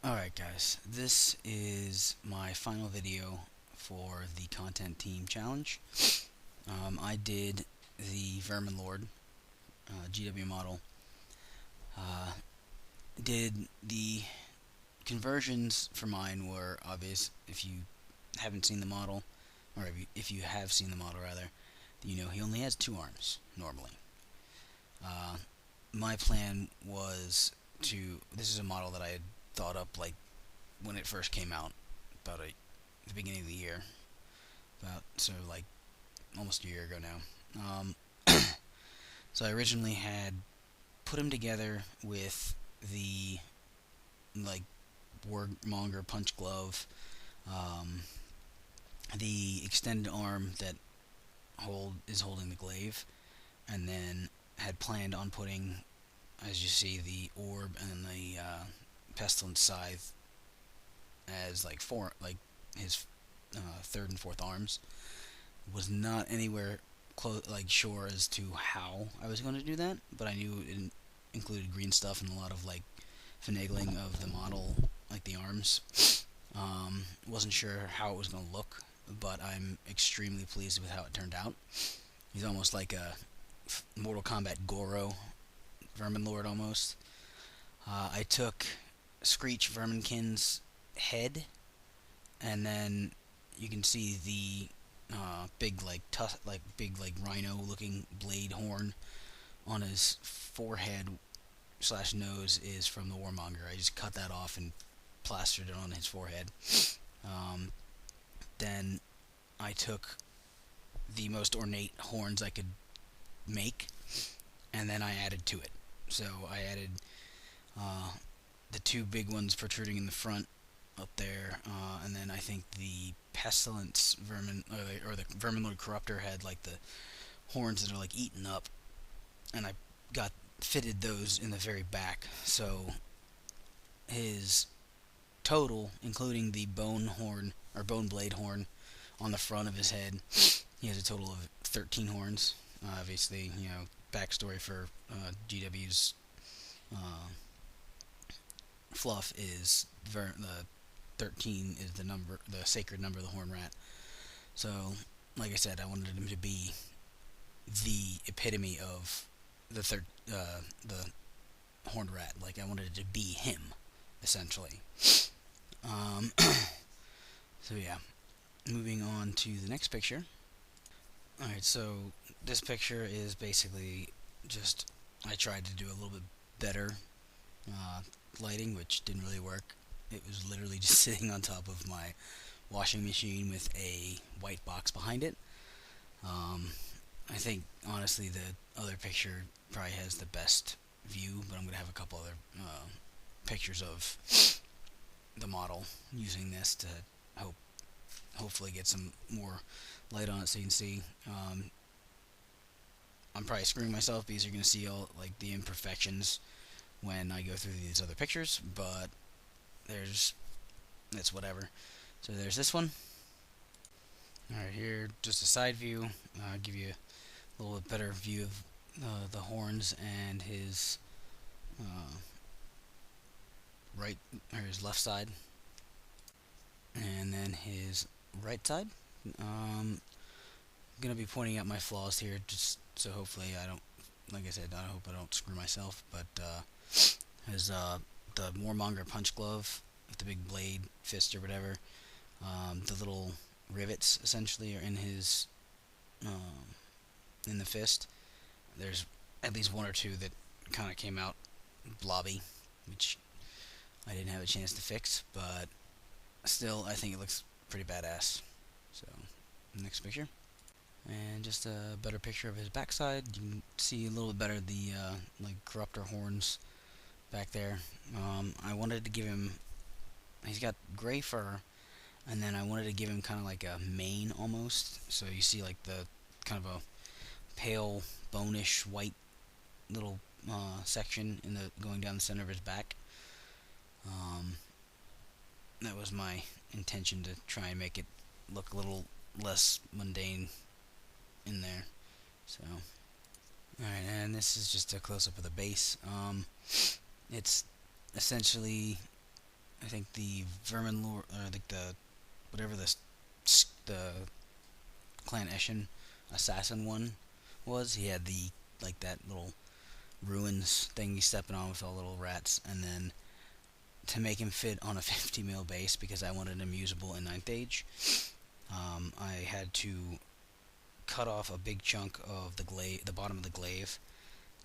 Alright guys, this is my final video for the Content Team Challenge. I did the Vermin Lord GW model. Uh, did the conversions for mine were obvious. If you haven't seen the model, or if you have seen the model rather, you know he only has two arms normally. Uh, my plan was to, this is a model that I had thought up like when it first came out, about the beginning of the year, like almost a year ago now. So I originally had put him together with the like Warmonger punch glove, um, the extended arm that is holding the glaive, and then had planned on putting, as you see, the orb and the pestilence scythe as like his third and fourth arms. Was not anywhere sure as to how I was going to do that, but I knew it included green stuff and a lot of like finagling of the model, like the arms. Wasn't sure how it was going to look, but I'm extremely pleased with how it turned out. He's almost like a Mortal Kombat Goro Vermin Lord almost. I took Screech Verminkin's head, and then you can see the big rhino looking blade horn on his forehead slash nose is from the Warmonger. I just cut that off and plastered it on his forehead. Um, then I took the most ornate horns I could make, and then I added to it. So I added uh, the two big ones protruding in the front up there, and then I think the pestilence vermin or the Vermin Lord Corruptor had like the horns that are like eaten up, and I got fitted those in the very back. So his total, including the bone horn or bone blade horn on the front of his head, he has a total of 13 horns. Obviously, backstory for GW's fluff is the 13 is the sacred number of the horn rat. So, like I said, I wanted him to be the epitome of the horned rat. Like I wanted it to be him, essentially. Um, so yeah, moving on to the next picture. All right, so this picture is basically just I tried to do a little bit better uh, lighting, which didn't really work. It was literally just sitting on top of my washing machine with a white box behind it. Um, I think honestly the other picture probably has the best view, but I'm gonna have a couple other pictures of the model using this to hopefully get some more light on it so you can see. I'm probably screwing myself because you're gonna see all like the imperfections when I go through these other pictures, but it's whatever. So there's this one. Alright, here, just a side view. Give you a little bit better view of the horns and his right, or his left side, and then his right side. I'm gonna be pointing out my flaws here, just so hopefully I don't, like I said, I hope I don't screw myself. But his the Warmonger punch glove with the big blade fist or whatever, the little rivets essentially are in his in the fist. There's at least one or two that kind of came out blobby, which I didn't have a chance to fix, but still, I think it looks pretty badass. So, next picture. And just a better picture of his backside. You can see a little bit better the like corruptor horns back there. I wanted to give him. He's got gray fur, and then I wanted to give him kind of like a mane almost. So you see like the kind of a pale, bonish white little section in the going down the center of his back. That was my intention, to try and make it look a little less mundane in there. So, alright, and this is just a close-up of the base. It's essentially I think the Vermin Lord, like the whatever the Clan Eshin assassin one was. He had the like that little ruins thing he's stepping on with all the little rats, and then to make him fit on a 50 mil base because I wanted him usable in ninth age, I had to cut off a big chunk of the bottom of the glaive,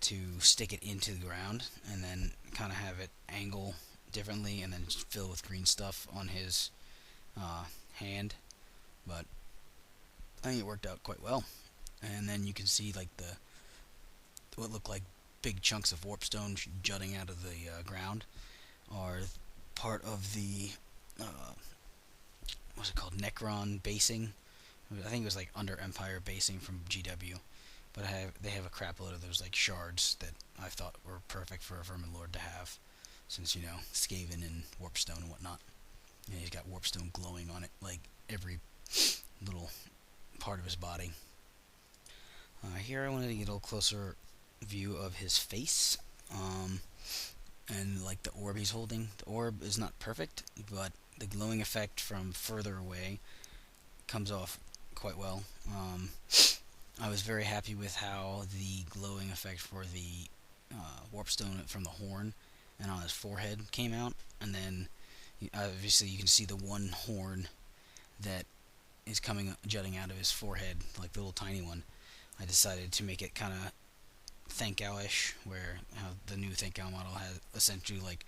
to stick it into the ground, and then kind of have it angle differently, and then fill with green stuff on his hand. But I think it worked out quite well. And then you can see like the what look like big chunks of warpstone jutting out of the ground are part of the uh, what's it called, Necron basing. I think it was like under Empire basing from GW. But they have a crap load of those like shards that I thought were perfect for a Vermin Lord to have, since Skaven and Warpstone and whatnot. And he's got Warpstone glowing on it, like every little part of his body. Here I wanted to get a little closer view of his face, and like the orb he's holding. The orb is not perfect, but the glowing effect from further away comes off quite well. I was very happy with how the glowing effect for the warpstone from the horn and on his forehead came out, and then obviously you can see the one horn that is jutting out of his forehead, like the little tiny one. I decided to make it kind of Thankow-ish, where the new Thankow model has essentially like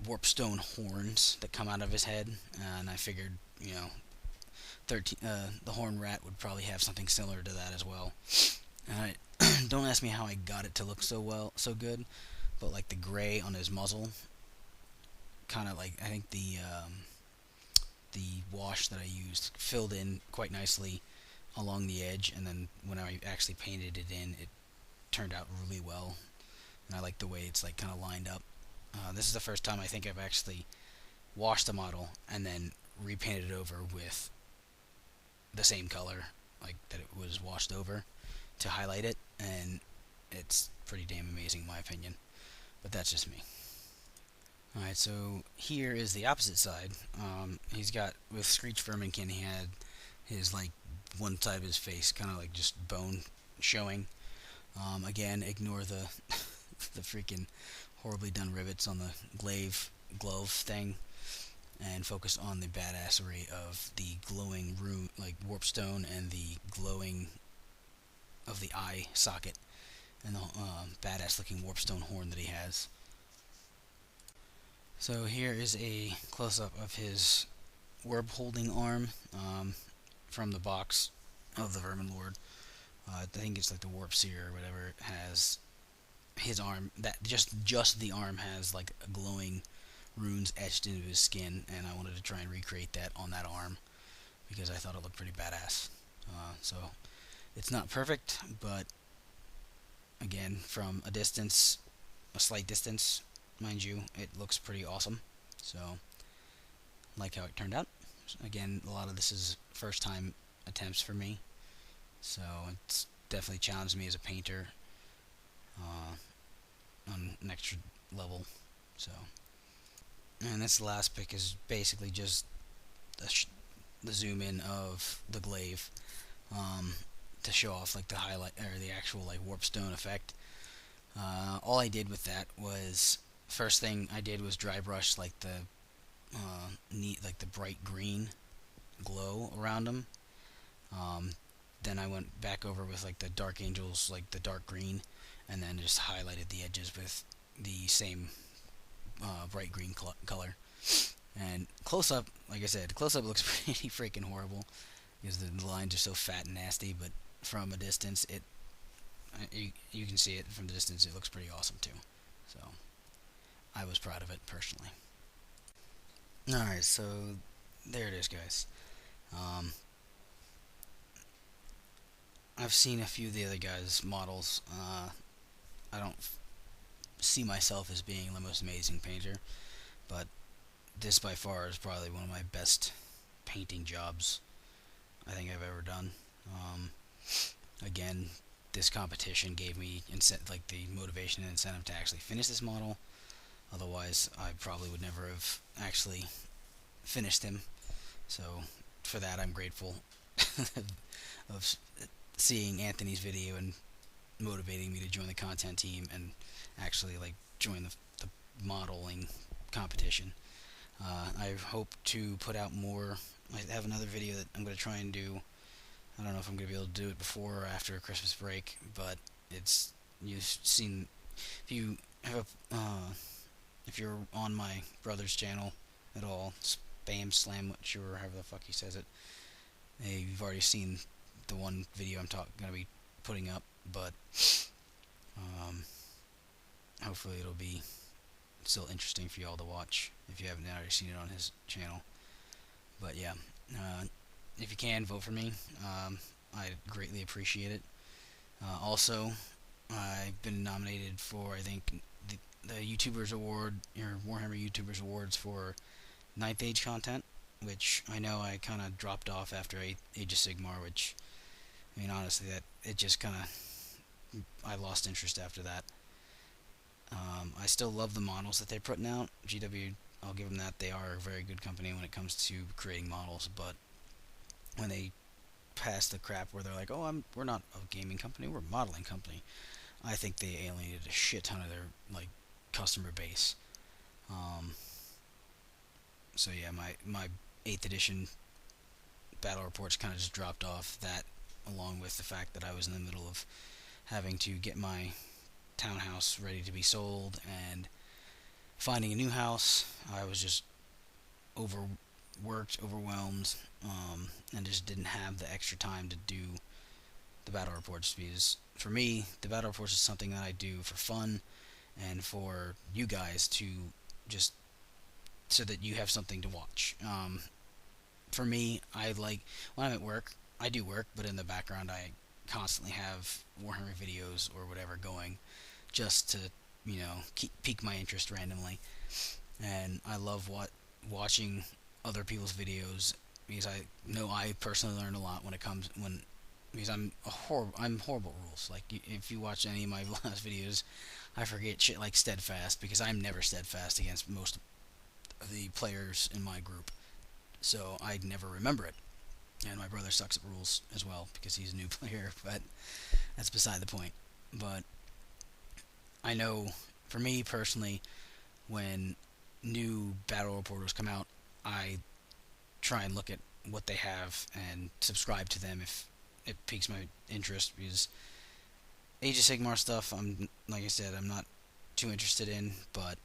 warpstone horns that come out of his head, and I figured 13, the horn rat would probably have something similar to that as well. And don't ask me how I got it to look so good, but like the gray on his muzzle, kind of like I think the wash that I used filled in quite nicely along the edge, and then when I actually painted it in, it turned out really well, and I like the way it's like kind of lined up. This is the first time I think I've actually washed the model and then repainted it over with the same color like that it was washed over to highlight it, and it's pretty damn amazing in my opinion, but that's just me. Alright, so here is the opposite side. He's got, with Screech Verminkin, he had his like one side of his face kind of like just bone showing. Again, ignore the the freaking horribly done rivets on the glove thing, and focus on the badassery of the glowing room, like warpstone, and the glowing of the eye socket, and the badass looking warpstone horn that he has. So here is a close-up of his orb holding arm, from the box of the Vermin Lord. I think it's like the Warp Seer or whatever, has his arm, that just the arm has like glowing runes etched into his skin, and I wanted to try and recreate that on that arm because I thought it looked pretty badass. So it's not perfect, but again, from a distance, a slight distance, mind you, it looks pretty awesome. So, like how it turned out. Again, a lot of this is first time attempts for me, so it's definitely challenged me as a painter on an extra level. So, and this last pick is basically just the zoom in of the glaive, to show off like the highlight or the actual like warpstone effect. All I did with that was, first thing I did was dry brush like the like the bright green glow around them. Then I went back over with like the Dark Angels, like the dark green, and then just highlighted the edges with the same bright green color. And close up, like I said, close up looks pretty freaking horrible because the lines are so fat and nasty. But from a distance, you can see it from the distance. It looks pretty awesome too. So I was proud of it personally. All right, so there it is, guys. Um, I've seen a few of the other guys' models. I don't see myself as being the most amazing painter, but this by far is probably one of my best painting jobs I think I've ever done. Again, this competition gave me like the motivation and incentive to actually finish this model. Otherwise, I probably would never have actually finished him. So for that, I'm grateful of seeing Anthony's video and motivating me to join the content team and actually like join the modeling competition. I hope to put out more. I have another video that I'm going to try and do. I don't know if I'm going to be able to do it before or after Christmas break, but it's you've seen if you have if you're on my brother's channel at all, spam slam however the fuck he says it. You've already seen the one video I'm going to be putting up, but um, hopefully it'll be still interesting for you all to watch if you haven't already seen it on his channel. But yeah, if you can vote for me, I'd greatly appreciate it. Also, I've been nominated for I think the YouTubers Award or Warhammer YouTubers Awards for Ninth Age content, which I know I kind of dropped off after Age of Sigmar, which I mean honestly that it just kind of I lost interest after that. I still love the models that they're putting out. GW, I'll give them that. They are a very good company when it comes to creating models, but when they pass the crap where they're like, "Oh, we're not a gaming company, we're a modeling company," I think they alienated a shit ton of their like customer base. Um, so yeah, my 8th edition battle reports kind of just dropped off. That, along with the fact that I was in the middle of having to get my townhouse ready to be sold and finding a new house, I was just overworked, overwhelmed, and just didn't have the extra time to do the battle reports. Because for me, the battle reports is something that I do for fun and for you guys to just so that you have something to watch. For me, I like when I'm at work, I do work, but in the background, I constantly have Warhammer videos or whatever going, just to pique my interest randomly. And I love watching other people's videos because I know I personally learn a lot when it comes when because I'm horrible at rules. Like if you watch any of my last videos, I forget shit like steadfast because I'm never steadfast against most of the players in my group, so I'd never remember it. And my brother sucks at rules as well because he's a new player, but that's beside the point. But I know for me personally, when new battle reporters come out, I try and look at what they have and subscribe to them if it piques my interest. Because Age of Sigmar stuff, like I said, I'm not too interested in, but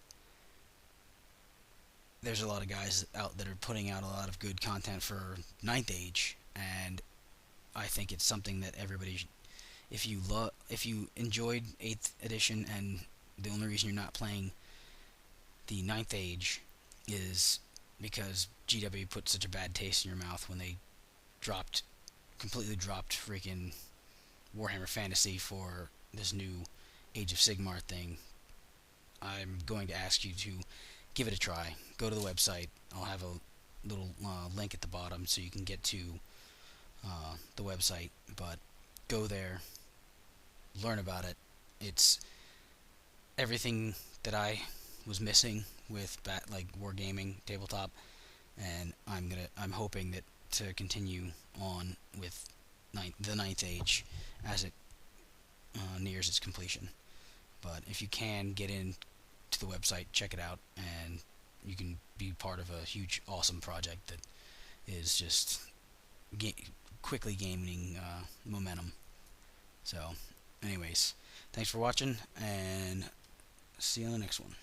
there's a lot of guys out that are putting out a lot of good content for Ninth Age, and I think it's something that everybody should, if you enjoyed 8th edition and the only reason you're not playing the Ninth Age is because GW put such a bad taste in your mouth when they completely dropped freaking Warhammer Fantasy for this new Age of Sigmar thing. I'm going to ask you to give it a try. Go to the website. I'll have a little link at the bottom so you can get to the website. But go there, learn about it. It's everything that I was missing with like wargaming tabletop, and I'm hoping that to continue on with the Ninth Age as it nears its completion. But if you can get in to the website, check it out, and you can be part of a huge, awesome project that is just quickly gaining momentum. So, anyways, thanks for watching, and see you on the next one.